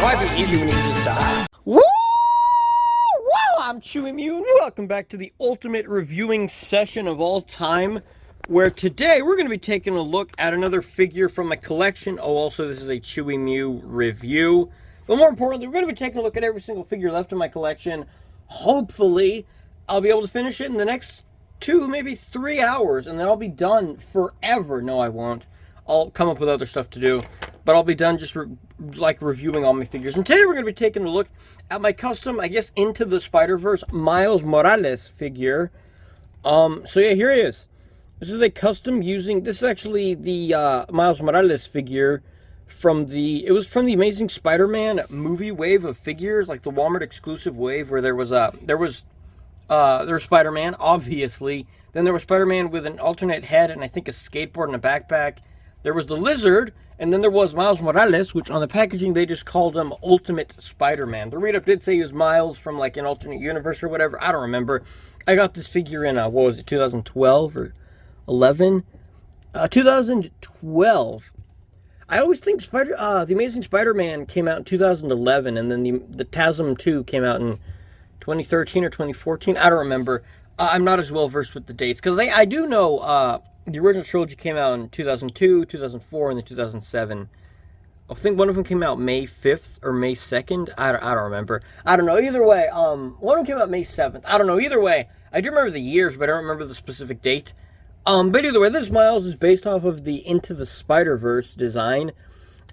Why be easy when you can just die? Woo! Well, I'm Chewy Mew, and welcome back to the ultimate reviewing session of all time, where today we're going to be taking a look at another figure from my collection. Oh, also, this is a Chewy Mew review. But more importantly, we're going to be taking a look at every single figure left in my collection. Hopefully, I'll be able to finish it in the next 2, maybe 3 hours, and then I'll be done forever. No, I won't. I'll come up with other stuff to do, but I'll be done just reviewing all my figures. And today we're going to be taking a look at my custom, I guess, Into the Spider-Verse Miles Morales figure. So yeah, here he is. This is a custom using, this is actually the Miles Morales figure from the, it was from the Amazing Spider-Man movie wave of figures, like the Walmart exclusive wave, where there was Spider-Man, obviously. Then there was Spider-Man with an alternate head and I think a skateboard and a backpack. There was the Lizard, and then there was Miles Morales, which on the packaging they just called him Ultimate Spider-Man. The read-up did say he was Miles from like an alternate universe or whatever. I don't remember. I got this figure in, what was it, 2012 or 11? 2012. I always think the Amazing Spider-Man came out in 2011, and then the TASM 2 came out in 2013 or 2014. I don't remember. I'm not as well versed with the dates, because I do know the original trilogy came out in 2002, 2004, and then 2007. I think one of them came out May 5th or May 2nd. I don't remember. I don't know. Either way, one of them came out May 7th. I don't know. Either way, I do remember the years, but I don't remember the specific date. But either way, this Miles is based off of the Into the Spider-Verse design.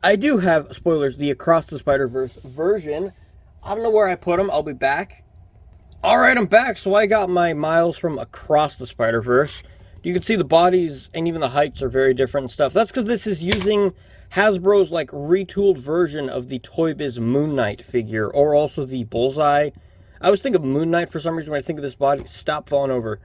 I do have, spoilers, the Across the Spider-Verse version. I don't know where I put them. I'll be back. Alright, I'm back. So I got my Miles from Across the Spider-Verse. You can see the bodies and even the heights are very different and stuff. That's because this is using Hasbro's like retooled version of the Toy Biz Moon Knight figure, or also the Bullseye. I always think of Moon Knight for some reason when I think of this body. Stop falling over.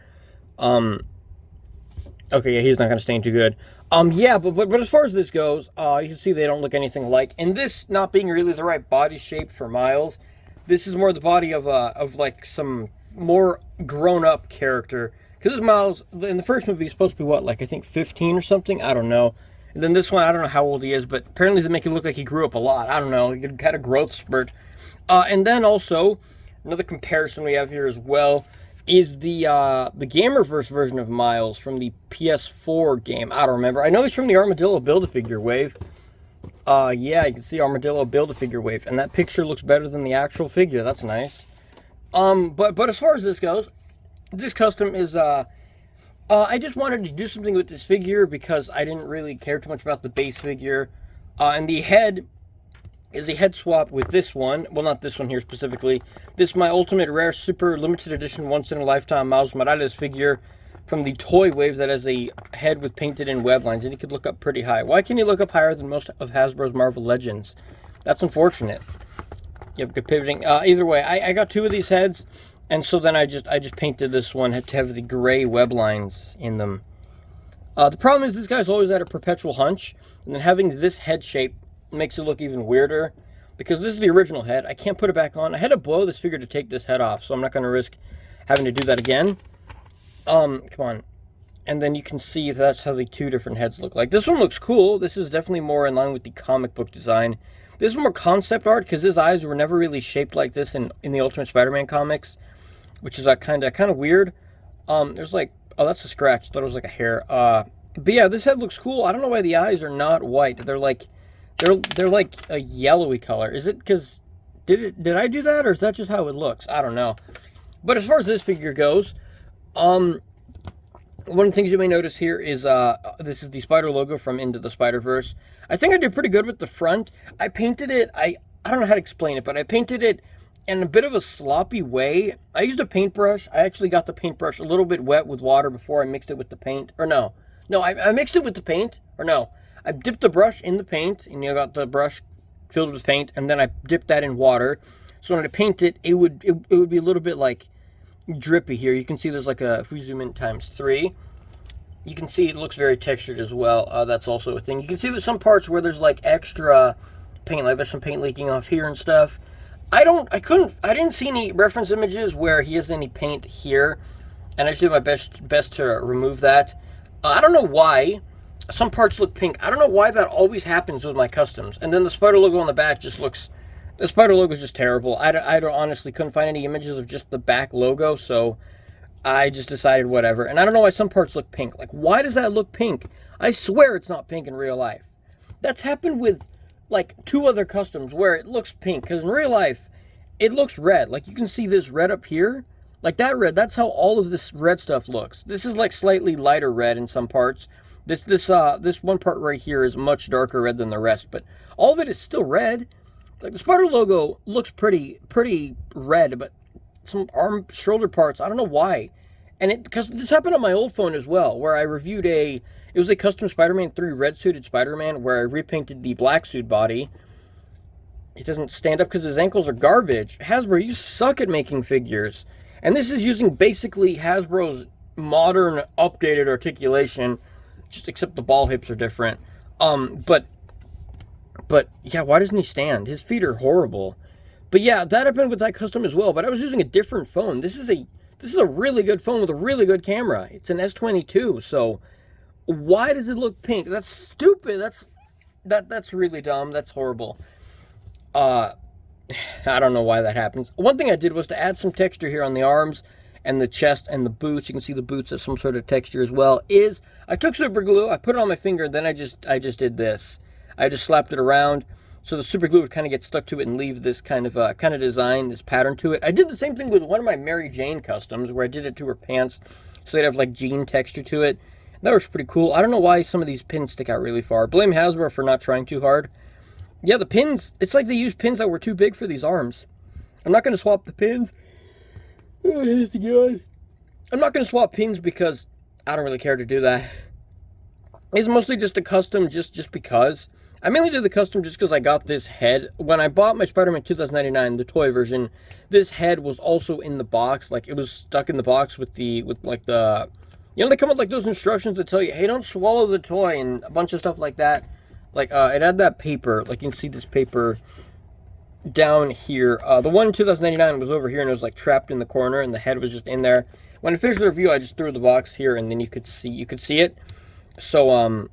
Okay, yeah, he's not going to stain too good. Yeah, but as far as this goes, you can see they don't look anything alike. And this not being really the right body shape for Miles, this is more the body of like some more grown-up character. Because this Miles, in the first movie, he's supposed to be, what, like, I think 15 or something? I don't know. And then this one, I don't know how old he is, but apparently they make it look like he grew up a lot. I don't know. He had a growth spurt. And then also, another comparison we have here as well is the Gamerverse version of Miles from the PS4 game. I don't remember. I know he's from the Armadillo Build-A-Figure wave. Yeah, you can see Armadillo Build-A-Figure wave. And that picture looks better than the actual figure. That's nice. But as far as this goes, this custom is, I just wanted to do something with this figure because I didn't really care too much about the base figure. And the head is a head swap with this one. Well, not this one here specifically. This is my Ultimate Rare Super Limited Edition Once-in-a-Lifetime Miles Morales figure from the Toy Wave that has a head with painted-in web lines, and he could look up pretty high. Why can he look up higher than most of Hasbro's Marvel Legends? That's unfortunate. Yep, good pivoting. Either way, I got 2 of these heads. And so then I just painted this one to have the gray web lines in them. The problem is this guy's always at a perpetual hunch. And then having this head shape makes it look even weirder. Because this is the original head. I can't put it back on. I had to blow this figure to take this head off. So I'm not going to risk having to do that again. Come on. And then you can see that's how the 2 different heads look like. This one looks cool. This is definitely more in line with the comic book design. This is more concept art because his eyes were never really shaped like this in the Ultimate Spider-Man comics. Which is kind of weird. There's like, oh, that's a scratch. I thought it was like a hair. But yeah, this head looks cool. I don't know why the eyes are not white. They're like a yellowy color. Is it because did I do that, or is that just how it looks? I don't know. But as far as this figure goes, one of the things you may notice here is this is the spider logo from Into the Spider-Verse. I think I did pretty good with the front. I painted it. I don't know how to explain it, but I painted it in a bit of a sloppy way. I used a paintbrush. I actually got the paintbrush a little bit wet with water before I mixed it with the paint. Or no. No, I mixed it with the paint. Or no. I dipped the brush in the paint, and you got the brush filled with paint, and then I dipped that in water. So when I paint it, it would be a little bit like drippy here. You can see there's like a, if we zoom in ×3, you can see it looks very textured as well. That's also a thing. You can see there's some parts where there's like extra paint, like there's some paint leaking off here and stuff. I didn't see any reference images where he has any paint here, and I just did my best to remove that. I don't know why. Some parts look pink. I don't know why that always happens with my customs. And then the spider logo on the back just looks The spider logo is just terrible. I don't honestly couldn't find any images of just the back logo, so I just decided whatever. And I don't know why some parts look pink. Like, why does that look pink? I swear it's not pink in real life. That's happened with, like, 2 other customs where it looks pink. Because in real life, it looks red. Like, you can see this red up here. Like, that red, that's how all of this red stuff looks. This is, like, slightly lighter red in some parts. This one part right here is much darker red than the rest. But all of it is still red. Like, the spider logo looks pretty red, but some arm, shoulder parts, I don't know why. And because this happened on my old phone as well, where I reviewed it was a custom Spider-Man 3 red suited Spider-Man, where I repainted the black suit body. He doesn't stand up because his ankles are garbage. Hasbro, you suck at making figures. And this is using basically Hasbro's modern, updated articulation, just except the ball hips are different. But yeah, why doesn't he stand? His feet are horrible. But yeah, that happened with that custom as well. But I was using a different phone. This is a really good phone with a really good camera. It's an S22. So why does it look pink? That's stupid. That's really dumb. That's horrible. I don't know why that happens. One thing I did was to add some texture here on the arms and the chest and the boots. You can see the boots have some sort of texture as well. I took super glue, I put it on my finger, then I just did this. I just slapped it around so the super glue would kind of get stuck to it and leave this kind of design, this pattern to it. I did the same thing with one of my Mary Jane customs where I did it to her pants so they'd have like jean texture to it. That was pretty cool. I don't know why some of these pins stick out really far. Blame Hasbro for not trying too hard. Yeah, the pins, it's like they used pins that were too big for these arms. I'm not going to swap the pins. Oh, here's the gun. I'm not going to swap pins because I don't really care to do that. It's mostly just a custom just because. I mainly did the custom just because I got this head. When I bought my Spider-Man 2099, the toy version, this head was also in the box. Like, it was stuck in the box with like the... You know, they come with like those instructions that tell you, hey, don't swallow the toy and a bunch of stuff like that. Like, it had that paper. Like, you can see this paper down here. The one in 2099 was over here and it was like trapped in the corner and the head was just in there. When I finished the review, I just threw the box here and then you could see it. So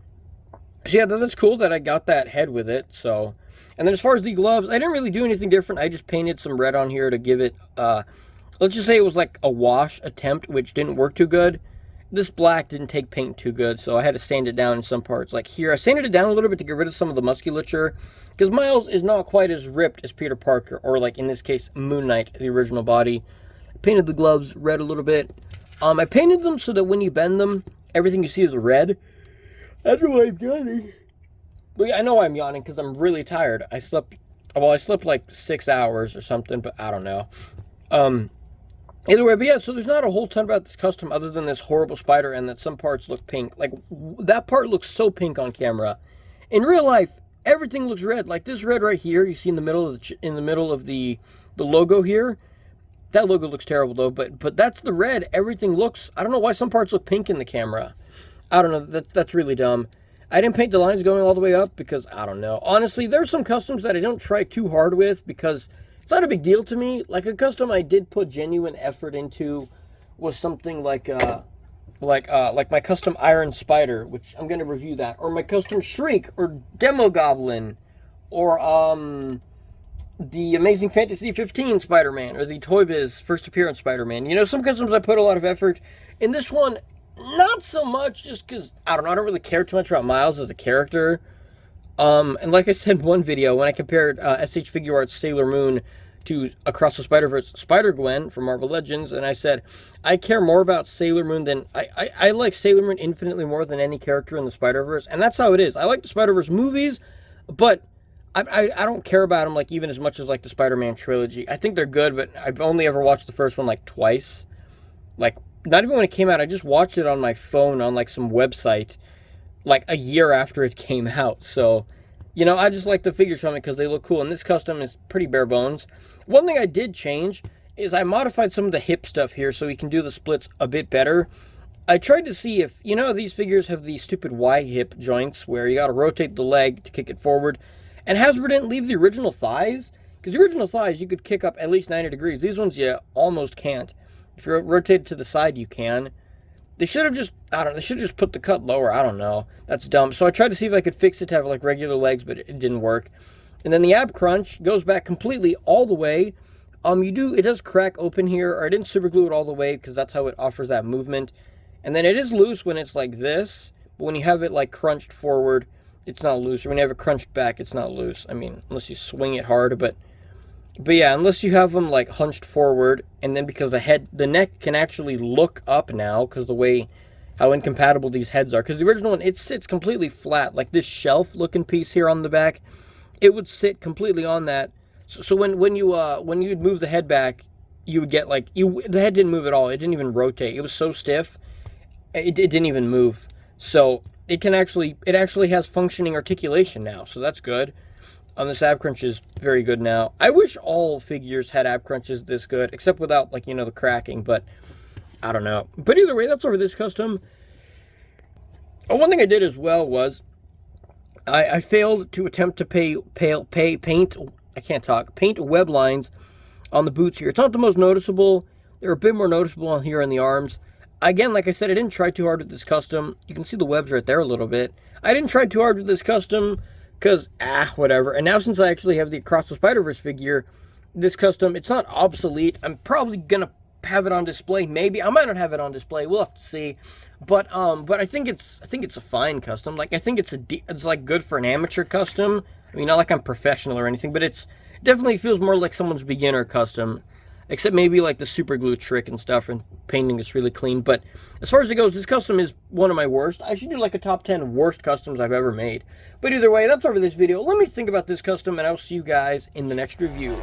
yeah, that's cool that I got that head with it. So, and then as far as the gloves, I didn't really do anything different. I just painted some red on here to give it, let's just say it was like a wash attempt, which didn't work too good. This black didn't take paint too good, so I had to sand it down in some parts. Like here, I sanded it down a little bit to get rid of some of the musculature, because Miles is not quite as ripped as Peter Parker, or like in this case, Moon Knight, the original body. I painted the gloves red a little bit. I painted them so that when you bend them, everything you see is red. That's why I'm yawning. But yeah, I know I'm yawning because I'm really tired. I slept like 6 hours or something, but I don't know. Either way, but yeah, so there's not a whole ton about this custom other than this horrible spider and that some parts look pink. Like, that part looks so pink on camera. In real life, everything looks red. Like this red right here, you see in the middle of the logo here. That logo looks terrible though, but that's the red. Everything looks, I don't know why some parts look pink in the camera. I don't know, that's really dumb. I didn't paint the lines going all the way up because, I don't know. Honestly, there's some customs that I don't try too hard with because it's not a big deal to me. Like a custom I did put genuine effort into was something like my custom Iron Spider, which I'm going to review that. Or my custom Shriek, or Demo Goblin, or the Amazing Fantasy 15 Spider-Man, or the Toy Biz First Appearance Spider-Man. You know, some customs I put a lot of effort. In this one, not so much, just because, I don't know, I don't really care too much about Miles as a character. And like I said in one video, when I compared SH Figure Arts Sailor Moon to Across the Spider-Verse Spider-Gwen from Marvel Legends, and I said, I care more about Sailor Moon than, I like Sailor Moon infinitely more than any character in the Spider-Verse, and that's how it is. I like the Spider-Verse movies, but I don't care about them like even as much as like the Spider-Man trilogy. I think they're good, but I've only ever watched the first one like twice. Like, not even when it came out, I just watched it on my phone on like some website like a year after it came out. So, you know, I just like the figures from it because they look cool. And this custom is pretty bare bones. One thing I did change is I modified some of the hip stuff here so we can do the splits a bit better. I tried to see if, you know, these figures have these stupid Y hip joints where you got to rotate the leg to kick it forward. And Hasbro didn't leave the original thighs. Because the original thighs, you could kick up at least 90 degrees. These ones, you almost can't. If you're rotated to the side, you can. They should have just, they should have just put the cut lower. I don't know. That's dumb. So I tried to see if I could fix it to have like regular legs, but it didn't work. And then the ab crunch goes back completely all the way. It does crack open here, or I didn't super glue it all the way because that's how it offers that movement. And then it is loose when it's like this, but when you have it like crunched forward, it's not loose. Or when you have it crunched back, it's not loose. I mean, unless you swing it hard, but yeah, unless you have them like hunched forward, and then because the neck can actually look up now because the way how incompatible these heads are. Because the original one, it sits completely flat, like this shelf looking piece here on the back, it would sit completely on that. So when you'd move the head back, you would get like the head didn't move at all. It didn't even rotate. It was so stiff, it didn't even move. So it actually has functioning articulation now. So that's good. This ab crunch is very good now. I wish all figures had ab crunches this good, except without like the cracking. But I don't know. But either way, that's over this custom. Oh, one thing I did as well was I failed to attempt to paint web lines on the boots here. It's not the most noticeable. They're a bit more noticeable on here on the arms. Again, like I said, I didn't try too hard with this custom. You can see the webs right there a little bit. I didn't try too hard with this custom because, whatever. And now since I actually have the Across the Spider-Verse figure, this custom, it's not obsolete. I'm probably going to have it on display. Maybe. I might not have it on display. We'll have to see. But I think it's a fine custom. Like, I think it's like good for an amateur custom. I mean, not like I'm professional or anything, but it definitely feels more like someone's beginner custom. Except maybe like the super glue trick and stuff and painting is really clean. But as far as it goes, this custom is one of my worst. I should do like a top 10 worst customs I've ever made. But either way, that's over this video. Let me think about this custom and I'll see you guys in the next review.